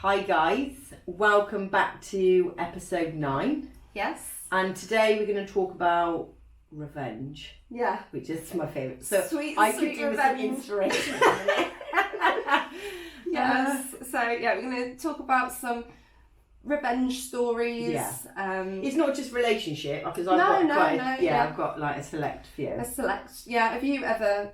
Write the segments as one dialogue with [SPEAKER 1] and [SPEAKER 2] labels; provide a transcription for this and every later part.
[SPEAKER 1] Hi guys, welcome back to episode 9.
[SPEAKER 2] Yes.
[SPEAKER 1] And today we're going to talk about revenge.
[SPEAKER 2] Yeah.
[SPEAKER 1] Which is my favourite. So
[SPEAKER 2] sweet
[SPEAKER 1] I could do with some
[SPEAKER 2] revenge.
[SPEAKER 1] inspiration.
[SPEAKER 2] Yes. So we're going to talk about some revenge stories.
[SPEAKER 1] Yeah.
[SPEAKER 2] It's
[SPEAKER 1] It's not just relationship because I've
[SPEAKER 2] yeah.
[SPEAKER 1] I've got like a select few.
[SPEAKER 2] a select. Yeah. Have you ever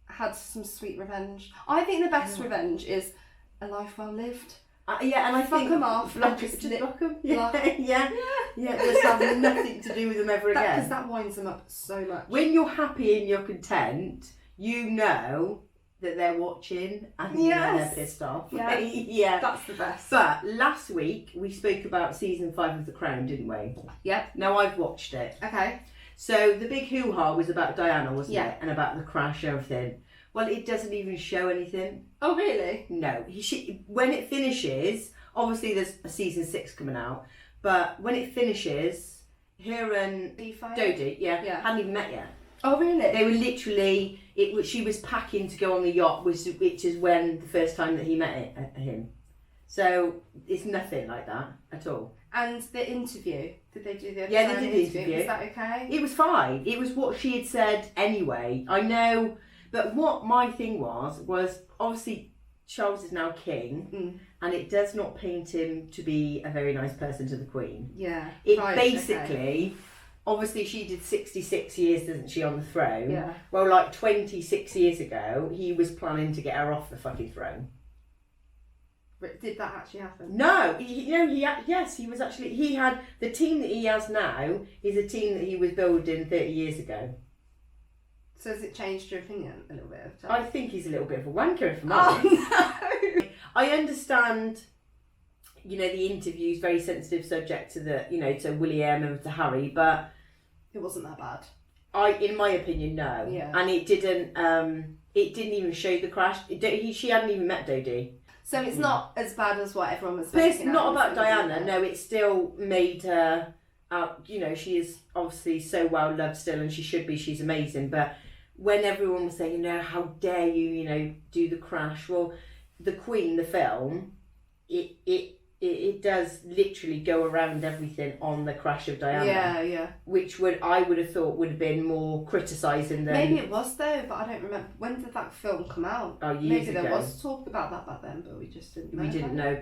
[SPEAKER 2] had some sweet revenge? I think the best revenge is a life well lived.
[SPEAKER 1] Yeah, and I
[SPEAKER 2] Fuck
[SPEAKER 1] think
[SPEAKER 2] them off.
[SPEAKER 1] block,
[SPEAKER 2] and just
[SPEAKER 1] just
[SPEAKER 2] nip-
[SPEAKER 1] block them.
[SPEAKER 2] block.
[SPEAKER 1] Yeah. Just have nothing to do with them ever again.
[SPEAKER 2] Because that winds them up so much.
[SPEAKER 1] When you're happy and you're content, you know that they're watching and you know they're pissed off.
[SPEAKER 2] Yeah.
[SPEAKER 1] Yeah.
[SPEAKER 2] That's the best.
[SPEAKER 1] But last week we spoke about season 5 of The Crown, didn't we?
[SPEAKER 2] Yep.
[SPEAKER 1] Now I've watched it.
[SPEAKER 2] Okay.
[SPEAKER 1] So the big hoo-ha was about Diana, wasn't
[SPEAKER 2] Yeah.
[SPEAKER 1] it? And about the crash and everything. Well, it doesn't even show anything.
[SPEAKER 2] Oh really?
[SPEAKER 1] No. When it finishes, obviously there's a season 6 coming out, but when it finishes, her and Dodie, hadn't even met yet.
[SPEAKER 2] Oh really?
[SPEAKER 1] They were literally, she was packing to go on the yacht, which is when the first time that he met him. So it's nothing like that at all.
[SPEAKER 2] And the interview, did they do the
[SPEAKER 1] Yeah, they did the interview.
[SPEAKER 2] Was that okay?
[SPEAKER 1] It was fine. It was what she had said anyway. I know, but what my thing was obviously Charles is now king, and it does not paint him to be a very nice person to the Queen.
[SPEAKER 2] Yeah.
[SPEAKER 1] It
[SPEAKER 2] right,
[SPEAKER 1] basically,
[SPEAKER 2] okay.
[SPEAKER 1] obviously she did 66 years, doesn't she, on the throne?
[SPEAKER 2] Yeah.
[SPEAKER 1] Well, like 26 years ago, he was planning to get her off the fucking throne.
[SPEAKER 2] Did that actually happen?
[SPEAKER 1] No, he was actually, he had, the team that he has now is a team that he was building 30 years ago.
[SPEAKER 2] So has it changed your opinion a little bit?
[SPEAKER 1] I think he's a little bit of a wanker, if I'm honest.
[SPEAKER 2] no!
[SPEAKER 1] I understand, the interview's very sensitive subject to to William and to Harry, but
[SPEAKER 2] It wasn't that bad.
[SPEAKER 1] in my opinion, no.
[SPEAKER 2] Yeah.
[SPEAKER 1] And it didn't even show the crash. She hadn't even met Dodie.
[SPEAKER 2] So it's not as bad as what everyone was
[SPEAKER 1] But it's
[SPEAKER 2] making
[SPEAKER 1] not
[SPEAKER 2] out
[SPEAKER 1] about
[SPEAKER 2] it was,
[SPEAKER 1] Diana.
[SPEAKER 2] is it?
[SPEAKER 1] No, it still made her out. She is obviously so well loved still, and she should be. She's amazing. But when everyone was saying, how dare you, do the crash? Well, the Queen, the film, it does literally go around everything on the crash of Diana.
[SPEAKER 2] Yeah.
[SPEAKER 1] Which I would have thought would have been more criticising than.
[SPEAKER 2] Maybe it was though, but I don't remember. When did that film come out?
[SPEAKER 1] Oh, years
[SPEAKER 2] Maybe
[SPEAKER 1] ago.
[SPEAKER 2] there was talk about that back then, but we just didn't know.
[SPEAKER 1] We didn't
[SPEAKER 2] about
[SPEAKER 1] know,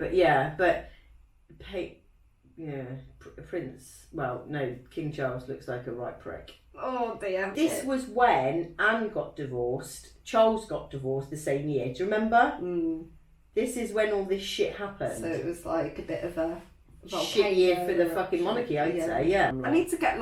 [SPEAKER 1] Prince. Well, no, King Charles looks like a right prick.
[SPEAKER 2] it. Oh dear.
[SPEAKER 1] This was when Anne got divorced. Charles got divorced the same year. Do you remember? This is when all this shit happened.
[SPEAKER 2] So it was like a bit of a
[SPEAKER 1] shit year for the fucking monarchy, I'd say. Yeah.
[SPEAKER 2] I need to get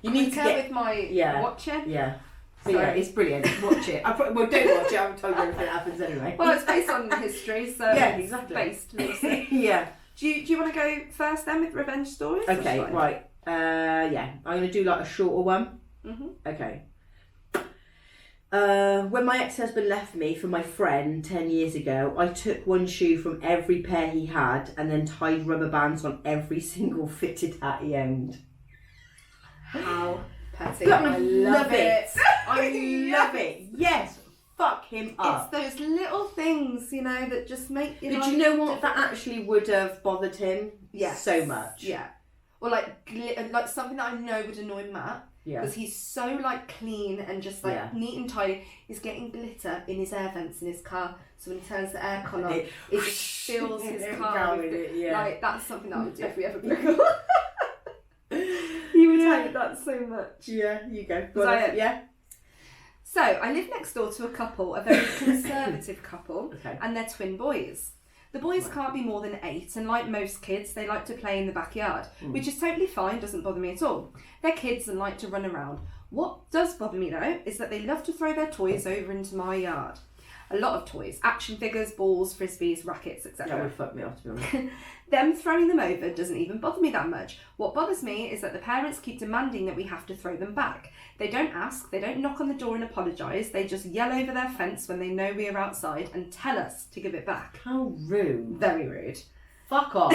[SPEAKER 1] You need to get
[SPEAKER 2] with my watching.
[SPEAKER 1] Yeah.
[SPEAKER 2] So,
[SPEAKER 1] yeah, it's brilliant. Watch it. Don't watch it. I haven't told you everything that happens anyway.
[SPEAKER 2] Well, it's based on history, so
[SPEAKER 1] Yeah,
[SPEAKER 2] it's
[SPEAKER 1] exactly.
[SPEAKER 2] based loosely.
[SPEAKER 1] Yeah.
[SPEAKER 2] Do you want to go first then with revenge stories? or
[SPEAKER 1] Okay.
[SPEAKER 2] shall I?
[SPEAKER 1] Right. I'm gonna do like a shorter one.
[SPEAKER 2] Mhm.
[SPEAKER 1] Okay. When my ex-husband left me for my friend 10 years ago, I took one shoe from every pair he had and then tied rubber bands on every single fitted hat he owned.
[SPEAKER 2] How petty!
[SPEAKER 1] But
[SPEAKER 2] I love it.
[SPEAKER 1] I love it. Yes, fuck him up.
[SPEAKER 2] It's those little things, that just make you.
[SPEAKER 1] But you know what? That actually would have bothered him so much.
[SPEAKER 2] Yeah. Or like something that I know would annoy Matt.
[SPEAKER 1] Yeah.
[SPEAKER 2] Because he's so clean and just neat and tidy. He's getting glitter in his air vents in his car. So when he turns the aircon on, it just fills his car with it. That's something that I would do if we ever broke up. He would hate that so much.
[SPEAKER 1] Yeah, you go.
[SPEAKER 2] Yeah. So I live next door to a couple, a very conservative couple, and their twin boys. The boys can't be more than 8, and like most kids, they like to play in the backyard, which is totally fine, doesn't bother me at all. They're kids and like to run around. What does bother me though, is that they love to throw their toys over into my yard. A lot of toys, action figures, balls, frisbees, rackets, etc.
[SPEAKER 1] That would fuck me off, to be honest.
[SPEAKER 2] Them throwing them over doesn't even bother me that much. What bothers me is that the parents keep demanding that we have to throw them back. They don't ask, they don't knock on the door and apologise, they just yell over their fence when they know we are outside and tell us to give it back.
[SPEAKER 1] How rude.
[SPEAKER 2] Very rude.
[SPEAKER 1] Fuck off.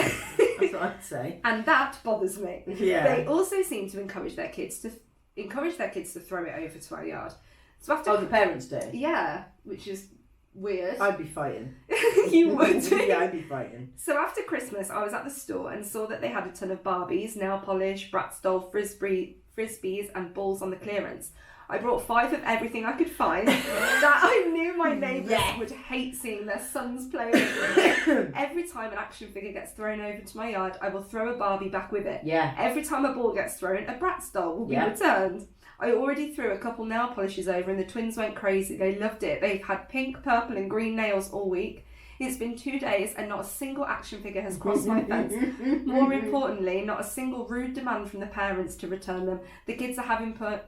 [SPEAKER 1] That's what I'd say.
[SPEAKER 2] And that bothers me.
[SPEAKER 1] Yeah.
[SPEAKER 2] They also seem to encourage their kids to throw it over to our yard. So after
[SPEAKER 1] the parents do?
[SPEAKER 2] Yeah, which is weird.
[SPEAKER 1] I'd be fighting.
[SPEAKER 2] You would.
[SPEAKER 1] Yeah, I'd be fighting.
[SPEAKER 2] So after Christmas, I was at the store and saw that they had a ton of Barbies, nail polish, Bratz doll, frisbees, and balls on the clearance. I brought 5 of everything I could find that I knew my neighbours would hate seeing their sons play with. Every time an action figure gets thrown over to my yard, I will throw a Barbie back with it.
[SPEAKER 1] Yeah.
[SPEAKER 2] Every time a ball gets thrown, a Bratz doll will be returned. I already threw a couple nail polishes over and the twins went crazy. They loved it. They've had pink, purple and green nails all week. It's been 2 days and not a single action figure has crossed my fence. More importantly, not a single rude demand from the parents to return them. The kids are having fun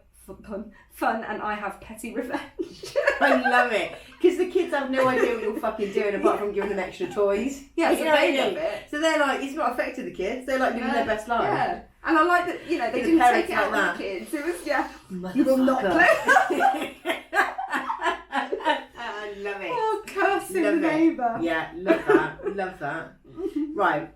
[SPEAKER 2] and I have petty revenge.
[SPEAKER 1] I love it. Because the kids have no idea what you're fucking doing apart from giving them extra toys.
[SPEAKER 2] Yeah, so they love it.
[SPEAKER 1] So they're like, it's not affected the kids. They're like living their best life.
[SPEAKER 2] Yeah. And I like that, they didn't take it out on the kids. It was, you will not play.
[SPEAKER 1] I love it.
[SPEAKER 2] Oh, cursing the neighbour.
[SPEAKER 1] Yeah, love that. Love that. Right.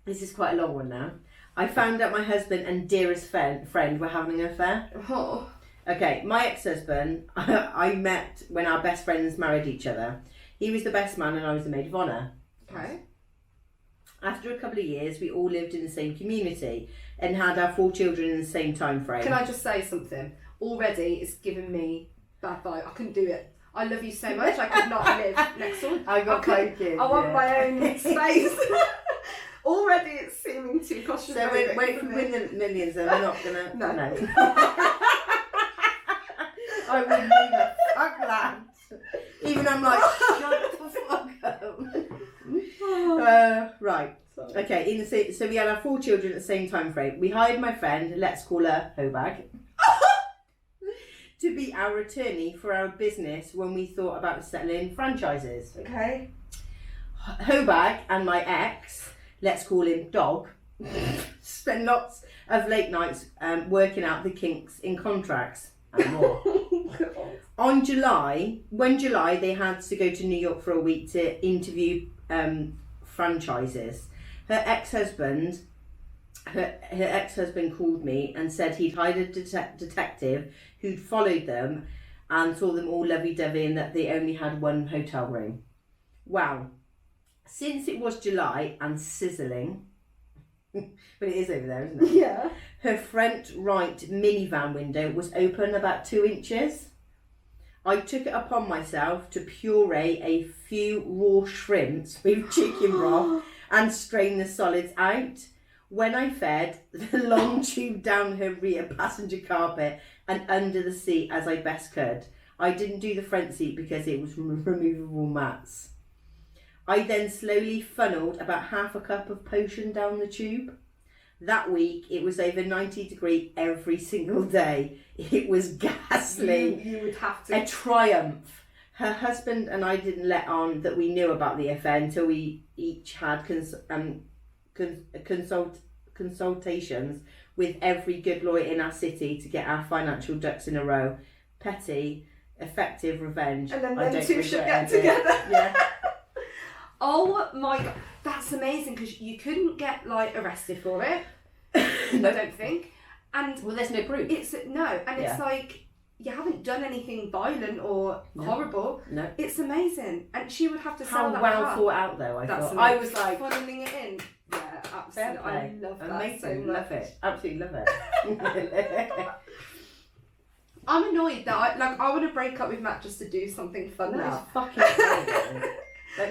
[SPEAKER 1] This is quite a long one now. I found out my husband and dearest friend were having an affair.
[SPEAKER 2] Oh.
[SPEAKER 1] Okay, my ex-husband, I met when our best friends married each other. He was the best man and I was the maid of honour.
[SPEAKER 2] Okay.
[SPEAKER 1] After a couple of years, we all lived in the same community and had our 4 children in the same time frame.
[SPEAKER 2] Can I just say something? Already, it's given me bad vibe. I couldn't do it. I love you so much. I could not live next door.
[SPEAKER 1] I got kids.
[SPEAKER 2] I want my own space. Already, it's seeming too claustrophobic.
[SPEAKER 1] So when we win the millions, then we're not gonna. No. I would never. Fuck that. Even I'm like, shut the fuck up. Right. Sorry. Okay. So we had our 4 children at the same time frame. We hired my friend, let's call her Hobag, to be our attorney for our business when we thought about settling franchises.
[SPEAKER 2] Okay.
[SPEAKER 1] Hobag and my ex, let's call him Dog, spent lots of late nights working out the kinks in contracts and more. When July they had to go to New York for a week to interview franchises. Her ex-husband called me and said he'd hired a detective who'd followed them and saw them all lovey-dovey and that they only had 1 hotel room. Wow. Since it was July and sizzling, but it is over there, isn't it?
[SPEAKER 2] Yeah.
[SPEAKER 1] Her front right minivan window was open about 2 inches. I took it upon myself to puree a few raw shrimps with chicken broth and strain the solids out. When I fed, the long tube down her rear passenger carpet and under the seat as I best could. I didn't do the front seat because it was removable mats. I then slowly funneled about half a cup of potion down the tube. That week, it was over 90 degrees every single day. It was ghastly.
[SPEAKER 2] You would have to.
[SPEAKER 1] A triumph. Her husband and I didn't let on that we knew about the affair until we each had consultations with every good lawyer in our city to get our financial ducks in a row. Petty, effective revenge.
[SPEAKER 2] And then them two should get together.
[SPEAKER 1] Yeah.
[SPEAKER 2] Oh my god, that's amazing because you couldn't get arrested for it.
[SPEAKER 1] No.
[SPEAKER 2] I don't think. And
[SPEAKER 1] well, there's no proof.
[SPEAKER 2] It's like you haven't done anything violent or horrible.
[SPEAKER 1] No.
[SPEAKER 2] It's amazing, and she would have to sell that.
[SPEAKER 1] How well
[SPEAKER 2] car.
[SPEAKER 1] thought out though. I
[SPEAKER 2] That's
[SPEAKER 1] thought. I was like
[SPEAKER 2] funneling it in. Yeah, absolutely. I love that
[SPEAKER 1] amazing.
[SPEAKER 2] so much.
[SPEAKER 1] Love it. Absolutely love it.
[SPEAKER 2] I'm annoyed that I want to break up with Matt just to do something fun
[SPEAKER 1] That
[SPEAKER 2] now.
[SPEAKER 1] is fucking horrible.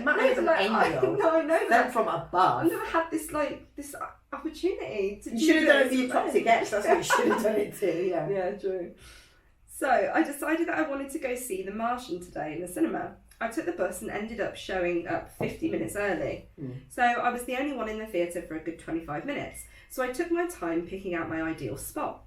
[SPEAKER 1] Matt is an angel.
[SPEAKER 2] No, I know
[SPEAKER 1] Sent
[SPEAKER 2] that.
[SPEAKER 1] from above.
[SPEAKER 2] I've never had this opportunity to.
[SPEAKER 1] You should have done it for your toxic ex. That's what you should have done it to. Yeah.
[SPEAKER 2] Yeah, true. So I decided that I wanted to go see The Martian today in the cinema. I took the bus and ended up showing up 50 minutes early. So I was the only one in the theatre for a good 25 minutes. So I took my time picking out my ideal spot.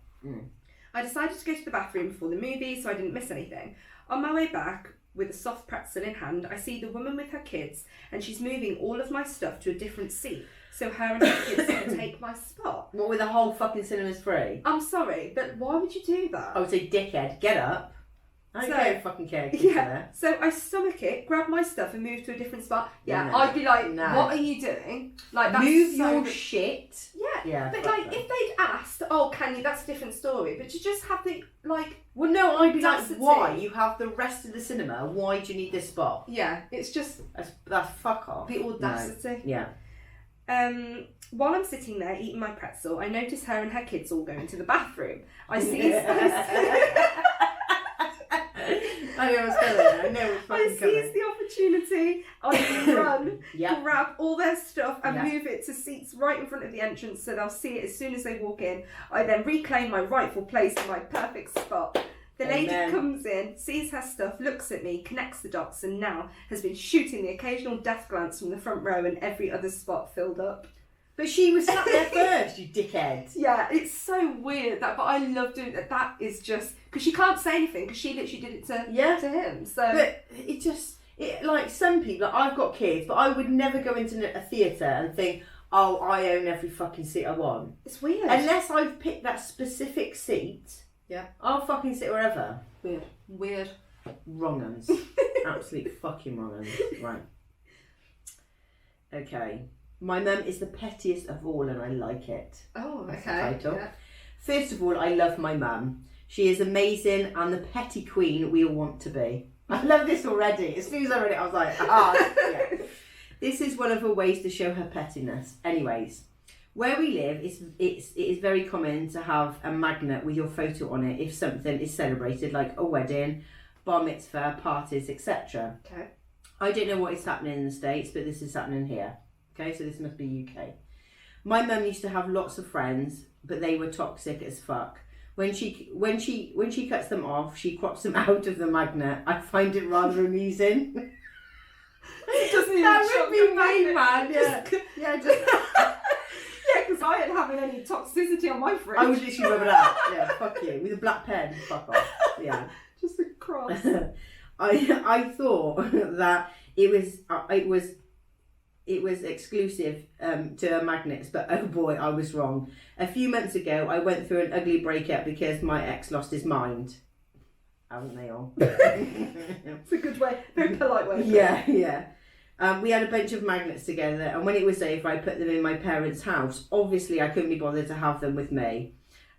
[SPEAKER 2] I decided to go to the bathroom before the movie so I didn't miss anything. On my way back, with a soft pretzel in hand, I see the woman with her kids and she's moving all of my stuff to a different seat so her and her kids can take my spot.
[SPEAKER 1] What, with the whole fucking cinema's free?
[SPEAKER 2] I'm sorry, but why would you do that?
[SPEAKER 1] I would say, dickhead, get up. I don't fucking care.
[SPEAKER 2] Yeah. So I stomach it, grab my stuff and move to a different spot. Yeah, no. I'd be like, what are you doing? Like, that's
[SPEAKER 1] move your shit.
[SPEAKER 2] Yeah.
[SPEAKER 1] Yeah.
[SPEAKER 2] But like, if they'd asked, oh, can you? That's a different story. But to just have the like.
[SPEAKER 1] Well, no, I'd be like,
[SPEAKER 2] audacity.
[SPEAKER 1] why? You have the rest of the cinema. Why do you need this spot?
[SPEAKER 2] Yeah, it's just
[SPEAKER 1] That's fuck off.
[SPEAKER 2] the audacity.
[SPEAKER 1] No.
[SPEAKER 2] Yeah. While I'm sitting there eating my pretzel, I notice her and her kids all going to the bathroom. I see.
[SPEAKER 1] I know what's coming. I know what's fucking coming.
[SPEAKER 2] I seize the opportunity. I run,
[SPEAKER 1] Yep.
[SPEAKER 2] grab all their stuff and
[SPEAKER 1] Yep.
[SPEAKER 2] move it to seats right in front of the entrance so they'll see it as soon as they walk in. I then reclaim my rightful place in my perfect spot. The lady
[SPEAKER 1] Amen.
[SPEAKER 2] comes in, sees her stuff, looks at me, connects the dots, and now has been shooting the occasional death glance from the front row and every other spot filled up.
[SPEAKER 1] But she was sat there first, you dickhead.
[SPEAKER 2] Yeah, it's so weird that, but I love doing that. That is just because she can't say anything because she literally did it to him. So,
[SPEAKER 1] but it like some people. Like, I've got kids, but I would never go into a theatre and think, oh, I own every fucking seat I want.
[SPEAKER 2] it's weird.
[SPEAKER 1] Unless I've picked that specific seat.
[SPEAKER 2] Yeah.
[SPEAKER 1] I'll fucking sit wherever.
[SPEAKER 2] Weird.
[SPEAKER 1] Wrong uns. Absolute fucking wrong uns. Right. Okay. My mum is the pettiest of all and I like it.
[SPEAKER 2] Oh,
[SPEAKER 1] That's the
[SPEAKER 2] okay.
[SPEAKER 1] title.
[SPEAKER 2] Yeah.
[SPEAKER 1] First of all, I love my mum. She is amazing and the petty queen we all want to be. I love this already. As soon as I read it, I was like, yeah. This is one of her ways to show her pettiness. Anyways, where we live, it is very common to have a magnet with your photo on it if something is celebrated, like a wedding, bar mitzvah, parties, etc.
[SPEAKER 2] Okay.
[SPEAKER 1] I don't know what is happening in the States, but this is happening here. Okay, so this must be UK. My mum used to have lots of friends, but they were toxic as fuck. When she cuts them off, she crops them out of the magnet. I find it rather amusing. That would be me, man. Yeah,
[SPEAKER 2] Yeah, because I ain't having any toxicity on my fridge.
[SPEAKER 1] I would literally rub it out. Yeah, fuck you. With a black pen, fuck off. Yeah.
[SPEAKER 2] Just a cross.
[SPEAKER 1] I thought that it was exclusive to magnets, but oh boy, I was wrong. A few months ago, I went through an ugly breakup because my ex lost his mind. Haven't they all?
[SPEAKER 2] It's a good way, very polite way.
[SPEAKER 1] Yeah. We had a bunch of magnets together, and when it was over, I put them in my parents' house. Obviously, I couldn't be bothered to have them with me.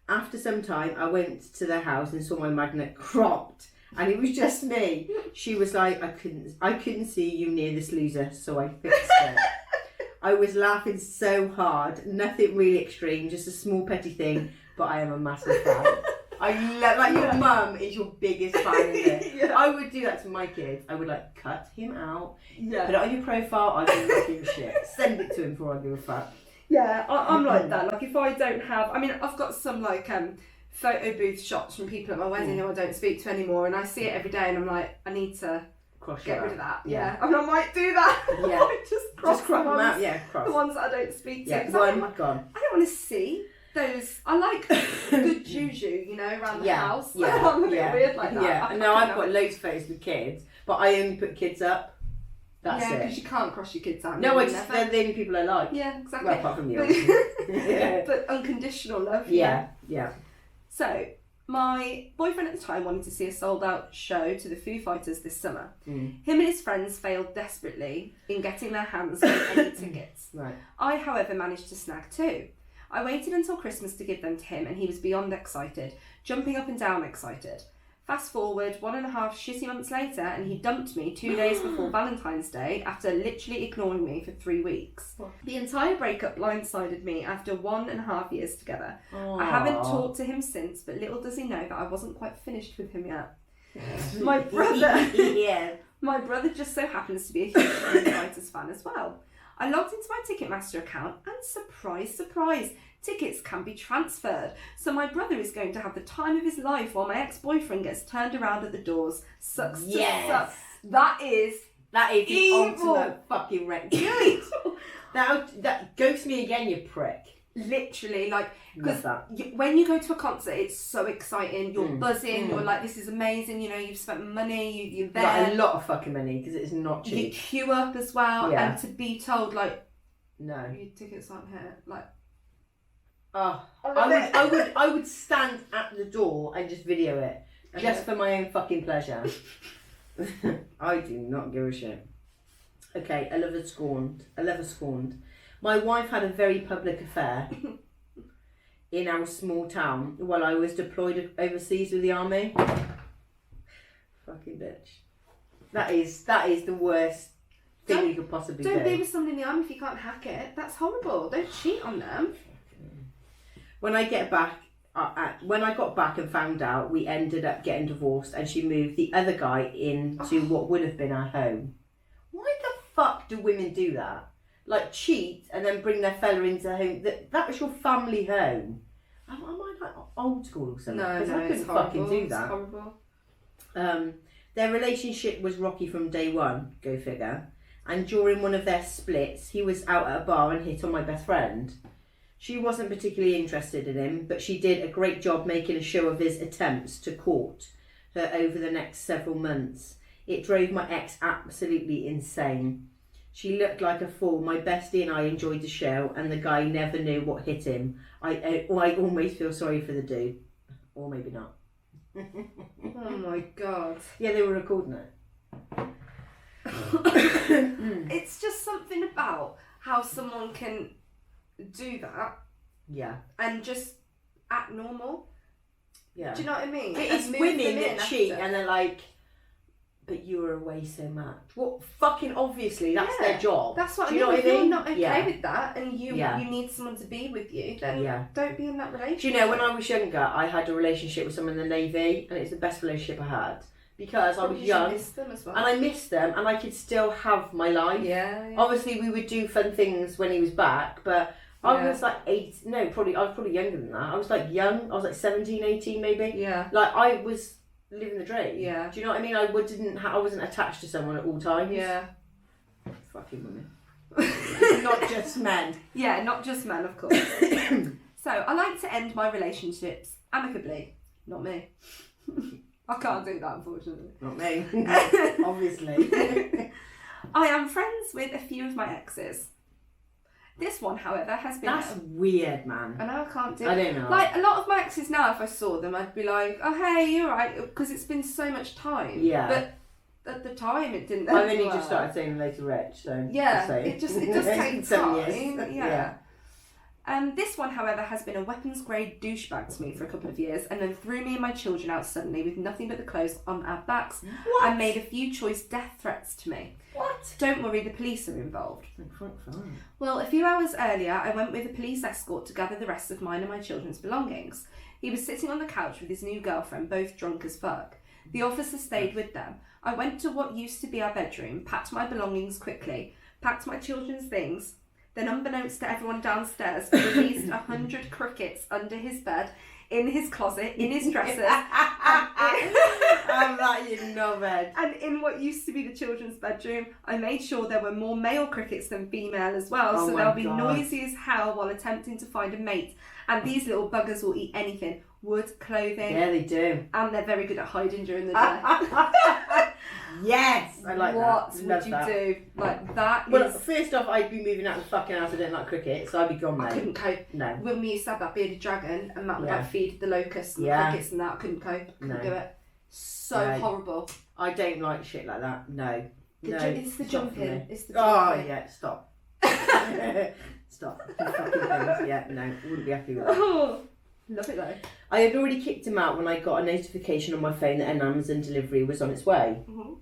[SPEAKER 1] After some time, I went to their house and saw my magnet cropped, and it was just me. She was like, I couldn't see you near this loser, so I fixed it. I was laughing so hard. Nothing really extreme, just a small petty thing, but I am a massive fan. I love, like, your mum is your biggest fan, isn't it?
[SPEAKER 2] Yeah.
[SPEAKER 1] I would do that to my kids. I would, like, cut him out,
[SPEAKER 2] Yeah.
[SPEAKER 1] put it on your profile, I don't give a shit. Send it to him before I give a fuck.
[SPEAKER 2] Yeah, I'm like that. Like, if I don't have, I mean, I've got some like photo booth shots from people at my wedding who I don't speak to anymore, and I see it every day, and I'm like, I need to get rid of that. Yeah, and I might do that.
[SPEAKER 1] Yeah.
[SPEAKER 2] I might just crop
[SPEAKER 1] them
[SPEAKER 2] ones,
[SPEAKER 1] out. Yeah, cross.
[SPEAKER 2] the ones that I don't speak to.
[SPEAKER 1] Yeah,
[SPEAKER 2] 'Cause
[SPEAKER 1] one
[SPEAKER 2] I
[SPEAKER 1] gone.
[SPEAKER 2] don't want to see those. I like good juju, you know, around the house.
[SPEAKER 1] Yeah,
[SPEAKER 2] I'm a bit weird like that.
[SPEAKER 1] Yeah, no, I've got loads of photos with kids, but I only put kids up. That's
[SPEAKER 2] yeah,
[SPEAKER 1] it.
[SPEAKER 2] because you can't cross your kids out.
[SPEAKER 1] No,
[SPEAKER 2] never.
[SPEAKER 1] they're the only people I like.
[SPEAKER 2] Yeah, exactly.
[SPEAKER 1] Well, apart from you.
[SPEAKER 2] But unconditional love.
[SPEAKER 1] Yeah.
[SPEAKER 2] So, my boyfriend at the time wanted to see a sold-out show to the Foo Fighters this summer. Him and his friends failed desperately in getting their hands on any tickets.
[SPEAKER 1] Right.
[SPEAKER 2] I, however, managed to snag 2. I waited until Christmas to give them to him, and he was beyond excited, jumping up and down excited. Fast forward 1.5 shitty months later, and he dumped me 2 days before Valentine's Day after literally ignoring me for 3 weeks.
[SPEAKER 1] What?
[SPEAKER 2] The entire breakup blindsided me after 1.5 years together.
[SPEAKER 1] Aww.
[SPEAKER 2] I haven't talked to him since, but little does he know that I wasn't quite finished with him yet. My brother,
[SPEAKER 1] Yeah.
[SPEAKER 2] my brother just so happens to be a huge Foo Fighters fan as well. I logged into my Ticketmaster account and surprise, surprise, tickets can be transferred. So my brother is going to have the time of his life while my ex-boyfriend gets turned around at the doors. Sucks to suck. That is
[SPEAKER 1] the
[SPEAKER 2] evil.
[SPEAKER 1] ultimate fucking wreck. Do it. That ghost me again, you prick.
[SPEAKER 2] literally like, because
[SPEAKER 1] Love that.
[SPEAKER 2] when you go to a concert, it's so exciting. You're buzzing. You're like, this is amazing. You know, you've spent money. You're there.
[SPEAKER 1] Like a lot of fucking money because it's not
[SPEAKER 2] You
[SPEAKER 1] cheap.
[SPEAKER 2] queue up as well,
[SPEAKER 1] Yeah.
[SPEAKER 2] and to be told like,
[SPEAKER 1] No.
[SPEAKER 2] your tickets aren't here, like.
[SPEAKER 1] Oh,
[SPEAKER 2] love
[SPEAKER 1] I would stand at the door and just video it, just for my own fucking pleasure. I do not give a shit. Okay, a lover scorned. My wife had a very public affair. in our small town while I was deployed overseas with the army. Fucking bitch. That is the worst thing you could possibly do.
[SPEAKER 2] Don't be with somebody in the army if you can't hack it. That's horrible. Don't cheat on them.
[SPEAKER 1] When I got back and found out, we ended up getting divorced, and she moved the other guy into what would have been our home. Why the fuck do women do that? Like, cheat and then bring their fella into home. That was your family home. Am I like old school or something?
[SPEAKER 2] No,
[SPEAKER 1] I couldn't fucking do that.
[SPEAKER 2] It's horrible.
[SPEAKER 1] Their relationship was rocky from day one, go figure. And during one of their splits, he was out at a bar and hit on my best friend. She wasn't particularly interested in him, but she did a great job making a show of his attempts to court her over the next several months. It drove my ex absolutely insane. She looked like a fool. My bestie and I enjoyed the show, and the guy never knew what hit him. I almost feel sorry for the dude. Or maybe not.
[SPEAKER 2] Oh my god.
[SPEAKER 1] Yeah, they were recording it.
[SPEAKER 2] It's just something about how someone can do that.
[SPEAKER 1] Yeah.
[SPEAKER 2] And just act normal.
[SPEAKER 1] Yeah.
[SPEAKER 2] Do you know what I mean?
[SPEAKER 1] It's women that cheat and they're like, but you were away so much. Well, fucking obviously, that's their job.
[SPEAKER 2] That's what
[SPEAKER 1] Do
[SPEAKER 2] I
[SPEAKER 1] you
[SPEAKER 2] mean.
[SPEAKER 1] know
[SPEAKER 2] If
[SPEAKER 1] what I mean?
[SPEAKER 2] you're not okay with that and you need someone to be with you, then don't be in that relationship.
[SPEAKER 1] Do you know, when I was younger, I had a relationship with someone in the Navy, and it's the best relationship I had. Because I was young,
[SPEAKER 2] miss them as well.
[SPEAKER 1] and I missed them, and I could still have my life.
[SPEAKER 2] Yeah.
[SPEAKER 1] Obviously, we would do fun things when he was back, but I was like I was probably younger than that. I was like young. I was like 17, 18 maybe.
[SPEAKER 2] Yeah.
[SPEAKER 1] Like, I was living the dream.
[SPEAKER 2] Yeah.
[SPEAKER 1] Do you know what I mean? I wasn't attached to someone at all times.
[SPEAKER 2] Yeah.
[SPEAKER 1] Fucking women. Not just men.
[SPEAKER 2] Yeah, not just men, of course. So, I like to end my relationships amicably. Not me. I can't do that, unfortunately.
[SPEAKER 1] Not me. Obviously.
[SPEAKER 2] I am friends with a few of my exes. This one, however, has been...
[SPEAKER 1] That's weird, man.
[SPEAKER 2] I know, I can't do it.
[SPEAKER 1] I don't know.
[SPEAKER 2] Like, a lot of my exes now, if I saw them, I'd be like, oh, hey, you're right, because it's been so much time.
[SPEAKER 1] Yeah.
[SPEAKER 2] But at the time, it didn't...
[SPEAKER 1] I've only just started saying later rich, so...
[SPEAKER 2] Yeah, it does take
[SPEAKER 1] 7
[SPEAKER 2] time.
[SPEAKER 1] years.
[SPEAKER 2] Yeah. This one, however, has been a weapons-grade douchebag to me for a couple of years, and then threw me and my children out suddenly with nothing but the clothes on our backs, and made a few choice death threats to me.
[SPEAKER 1] What?
[SPEAKER 2] Don't worry, the police are involved. Well, a few hours earlier, I went with a police escort to gather the rest of mine and my children's belongings. He was sitting on the couch with his new girlfriend, both drunk as fuck. The officer stayed with them. I went to what used to be our bedroom, packed my belongings quickly, packed my children's things, then unbeknownst to everyone downstairs, released 100 crickets under his bed, in his closet, in his dresser,
[SPEAKER 1] I'm like, you know, bed.
[SPEAKER 2] and in what used to be the children's bedroom. I made sure there were more male crickets than female as well, so they'll be noisy as hell while attempting to find a mate. And these little buggers will eat anything. Wood, clothing.
[SPEAKER 1] Yeah, they do.
[SPEAKER 2] And they're very good at hiding during the day.
[SPEAKER 1] Yes, I like
[SPEAKER 2] what
[SPEAKER 1] that.
[SPEAKER 2] What would you do? Like, that
[SPEAKER 1] Well,
[SPEAKER 2] is...
[SPEAKER 1] first off, I'd be moving out of the fucking house. I don't like cricket, so I'd be gone, mate.
[SPEAKER 2] I couldn't cope.
[SPEAKER 1] No.
[SPEAKER 2] When we used to have that bearded dragon and Matt would like feed the locusts and the crickets and that, I couldn't cope. Couldn't do it. So horrible.
[SPEAKER 1] I don't like shit like that. No.
[SPEAKER 2] It's the jumping. It's the
[SPEAKER 1] Oh,
[SPEAKER 2] jumping.
[SPEAKER 1] yeah, stop. Stop. Fucking things. Yeah, no, wouldn't be happy with that.
[SPEAKER 2] Oh, love it though.
[SPEAKER 1] I had already kicked him out when I got a notification on my phone that an Amazon delivery was on its way.
[SPEAKER 2] Mm-hmm.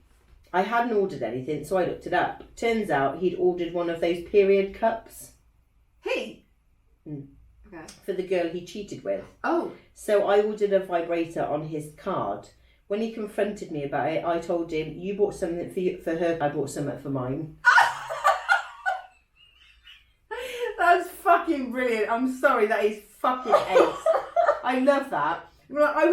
[SPEAKER 1] I hadn't ordered anything, so I looked it up. Turns out he'd ordered one of those period cups.
[SPEAKER 2] He?
[SPEAKER 1] Okay. For the girl he cheated with.
[SPEAKER 2] Oh.
[SPEAKER 1] So I ordered a vibrator on his card. When he confronted me about it, I told him, you bought something for her, I bought something for mine. That's fucking brilliant. I'm sorry, that is fucking ace. I love that. I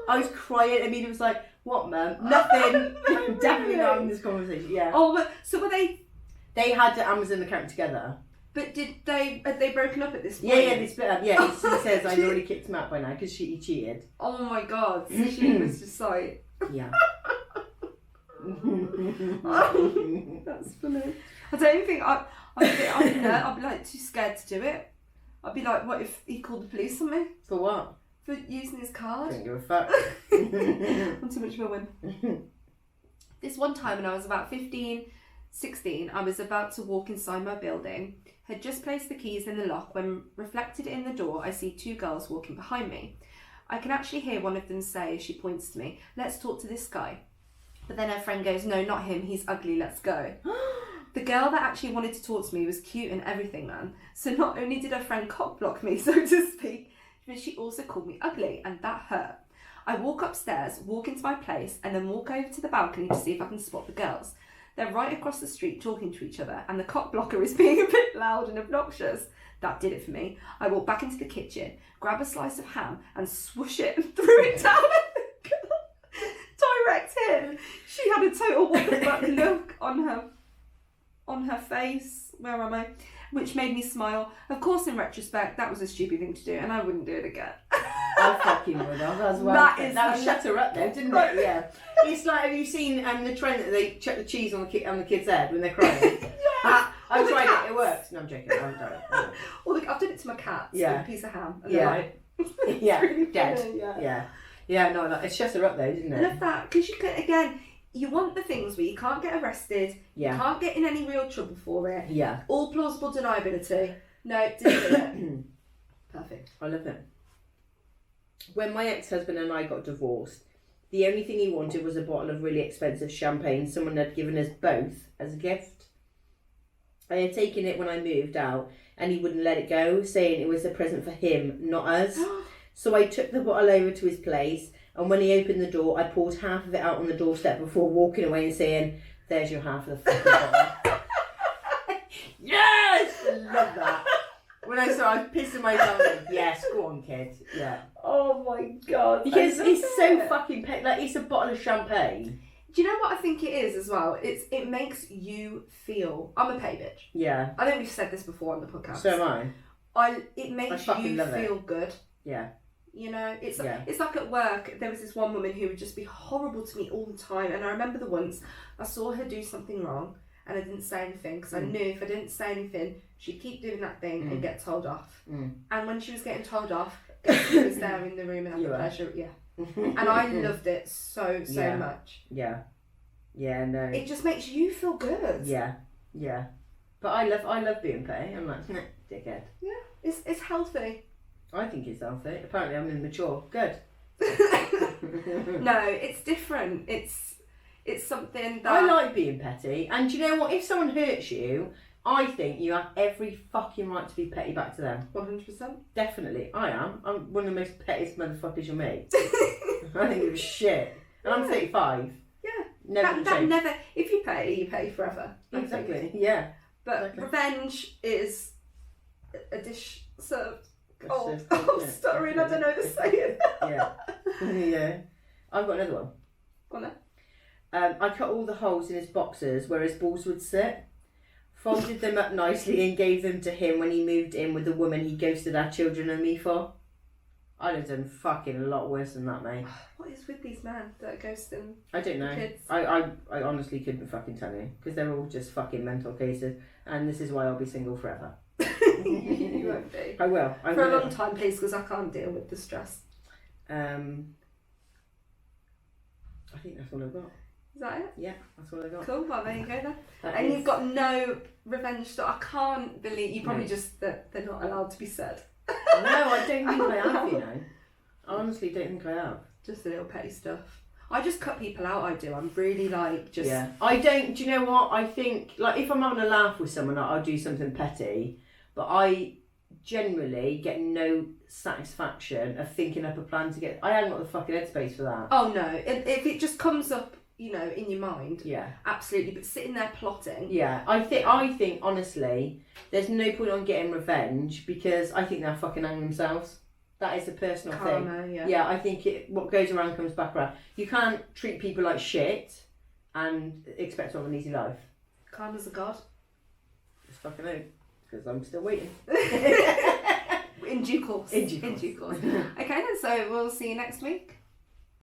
[SPEAKER 1] was crying. I mean, it was like, what, Mum? Nothing. Definitely not having this conversation. Yeah.
[SPEAKER 2] Oh, but so were they?
[SPEAKER 1] They had the Amazon account together.
[SPEAKER 2] But had they broken up at this point?
[SPEAKER 1] Yeah, they split up. Yeah, he says I've already kicked him out by now because he cheated.
[SPEAKER 2] Oh my god, so she was just like...
[SPEAKER 1] Yeah.
[SPEAKER 2] That's funny. I don't think I'd be like too scared to do it. I'd be like, what if he called the police on me?
[SPEAKER 1] For what?
[SPEAKER 2] For using his card.
[SPEAKER 1] Don't give a fuck.
[SPEAKER 2] I'm too much of a win. This one time when I was about 15, 16, I was about to walk inside my building, Had just placed the keys in the lock when, reflected in the door, I see 2 girls walking behind me. I can actually hear one of them say as she points to me, "Let's talk to this guy." But then her friend goes, "No, not him, he's ugly, let's go." The girl that actually wanted to talk to me was cute and everything, man. So not only did her friend cock block me, so to speak, but she also called me ugly, and that hurt. I walk upstairs, walk into my place, and then walk over to the balcony to see if I can spot the girls. They're right across the street talking to each other, and the cock blocker is being a bit loud and obnoxious. That did it for me. I walk back into the kitchen, grab a slice of ham, and swoosh it and threw it down at the girl. Direct hit. She had a total what the fuck look on her face. Where am I? Which made me smile. Of course, in retrospect, that was a stupid thing to do, and I wouldn't do it again.
[SPEAKER 1] I fucking would have as well. That shut her up though, didn't it? Yeah. It's like, have you seen the trend that they chuck the cheese on the kid's head when they're crying?
[SPEAKER 2] Yeah.
[SPEAKER 1] I've tried it. It works. No, I'm joking. I haven't done it.
[SPEAKER 2] Or I've done it to my cats.
[SPEAKER 1] Yeah.
[SPEAKER 2] With a piece of ham. And
[SPEAKER 1] Yeah.
[SPEAKER 2] Like,
[SPEAKER 1] Yeah.
[SPEAKER 2] really
[SPEAKER 1] Dead.
[SPEAKER 2] funny,
[SPEAKER 1] Yeah. Yeah. No, it shuts her up though, doesn't
[SPEAKER 2] I
[SPEAKER 1] it?
[SPEAKER 2] love that, because you can, again, you want the things where you can't get arrested, you
[SPEAKER 1] Yeah.
[SPEAKER 2] can't get in any real trouble for it.
[SPEAKER 1] Yeah.
[SPEAKER 2] All plausible deniability. No, didn't do it. Perfect.
[SPEAKER 1] I love it. When my ex-husband and I got divorced, the only thing he wanted was a bottle of really expensive champagne someone had given us both as a gift. I had taken it when I moved out, and he wouldn't let it go, saying it was a present for him, not us. So I took the bottle over to his place, and when he opened the door, I poured half of it out on the doorstep before walking away and saying, "There's your half of the fucking bottle." Yes! I love that. When I saw, I was pissing myself. Yes, go on, kid. Yeah.
[SPEAKER 2] Oh my god.
[SPEAKER 1] Because it's so fucking like it's a bottle of champagne.
[SPEAKER 2] Do you know what I think it is as well? It makes you feel. I'm a pay bitch.
[SPEAKER 1] Yeah.
[SPEAKER 2] I think we've said this before on the podcast.
[SPEAKER 1] So am I.
[SPEAKER 2] It makes
[SPEAKER 1] fucking
[SPEAKER 2] you
[SPEAKER 1] love it.
[SPEAKER 2] feel good.
[SPEAKER 1] Yeah.
[SPEAKER 2] You know, it's
[SPEAKER 1] Yeah.
[SPEAKER 2] it's like at work. There was this one woman who would just be horrible to me all the time, and I remember the once I saw her do something wrong, and I didn't say anything because I knew if I didn't say anything, she'd keep doing that thing and get told off. And when she was getting told off, she was there in the room and having pleasure. Yeah. And I loved it so much.
[SPEAKER 1] Yeah. Yeah, no.
[SPEAKER 2] It just makes you feel good.
[SPEAKER 1] Yeah. Yeah. But I love being pay. I'm like, nah, dickhead.
[SPEAKER 2] Yeah. It's healthy.
[SPEAKER 1] I think it's healthy. Apparently I'm immature. Good.
[SPEAKER 2] No, it's different. It's something that
[SPEAKER 1] I like being petty. And do you know what? If someone hurts you, I think you have every fucking right to be petty back to them.
[SPEAKER 2] 100%.
[SPEAKER 1] Definitely. I am. I'm one of the most pettiest motherfuckers you'll meet. I think it was shit. And I'm 35.
[SPEAKER 2] Yeah.
[SPEAKER 1] Never
[SPEAKER 2] That never. If you pay forever.
[SPEAKER 1] Exactly. Yeah.
[SPEAKER 2] But
[SPEAKER 1] exactly.
[SPEAKER 2] revenge is a dish served.
[SPEAKER 1] Good
[SPEAKER 2] Oh,
[SPEAKER 1] stuff.
[SPEAKER 2] stuttering. I don't know the saying.
[SPEAKER 1] Yeah. Yeah. I've got another one.
[SPEAKER 2] Go on then.
[SPEAKER 1] I cut all the holes in his boxers where his balls would sit, folded them up nicely and gave them to him when he moved in with the woman he ghosted our children and me for. I'd have done fucking a lot worse than that, mate.
[SPEAKER 2] What is with these men that ghost them?
[SPEAKER 1] I don't know.
[SPEAKER 2] Kids.
[SPEAKER 1] I honestly couldn't fucking tell you, because they're all just fucking mental cases, and this is why I'll be single forever.
[SPEAKER 2] You won't be.
[SPEAKER 1] I will.
[SPEAKER 2] For a long time, please, because I can't deal with the stress.
[SPEAKER 1] I think that's all I've got.
[SPEAKER 2] Is that it?
[SPEAKER 1] Yeah, that's all I got.
[SPEAKER 2] Cool. Well, there you go then.
[SPEAKER 1] And
[SPEAKER 2] you've got no revenge story. I can't believe you probably just that they're not allowed to be said.
[SPEAKER 1] No, I don't think I have. You know, I honestly don't think I have.
[SPEAKER 2] Just a little petty stuff. I just cut people out. I do. I'm really like just.
[SPEAKER 1] Yeah. I don't. Do you know what? I think like if I'm having a laugh with someone, I'll do something petty, but I generally get no satisfaction of thinking up a plan to get. I haven't got the fucking headspace for that.
[SPEAKER 2] Oh no! If it just comes up, you know, in your mind.
[SPEAKER 1] Yeah.
[SPEAKER 2] Absolutely, but sitting there plotting.
[SPEAKER 1] Yeah, I think honestly, there's no point on getting revenge because I think they'll fucking hang themselves. That is a personal
[SPEAKER 2] Karma,
[SPEAKER 1] thing.
[SPEAKER 2] yeah.
[SPEAKER 1] Yeah, I think what goes around comes back around. You can't treat people like shit and expect to have an easy life.
[SPEAKER 2] Karma's a god.
[SPEAKER 1] Just fucking out, because I'm still waiting.
[SPEAKER 2] In due course.
[SPEAKER 1] In due course.
[SPEAKER 2] Okay then, so we'll see you next week.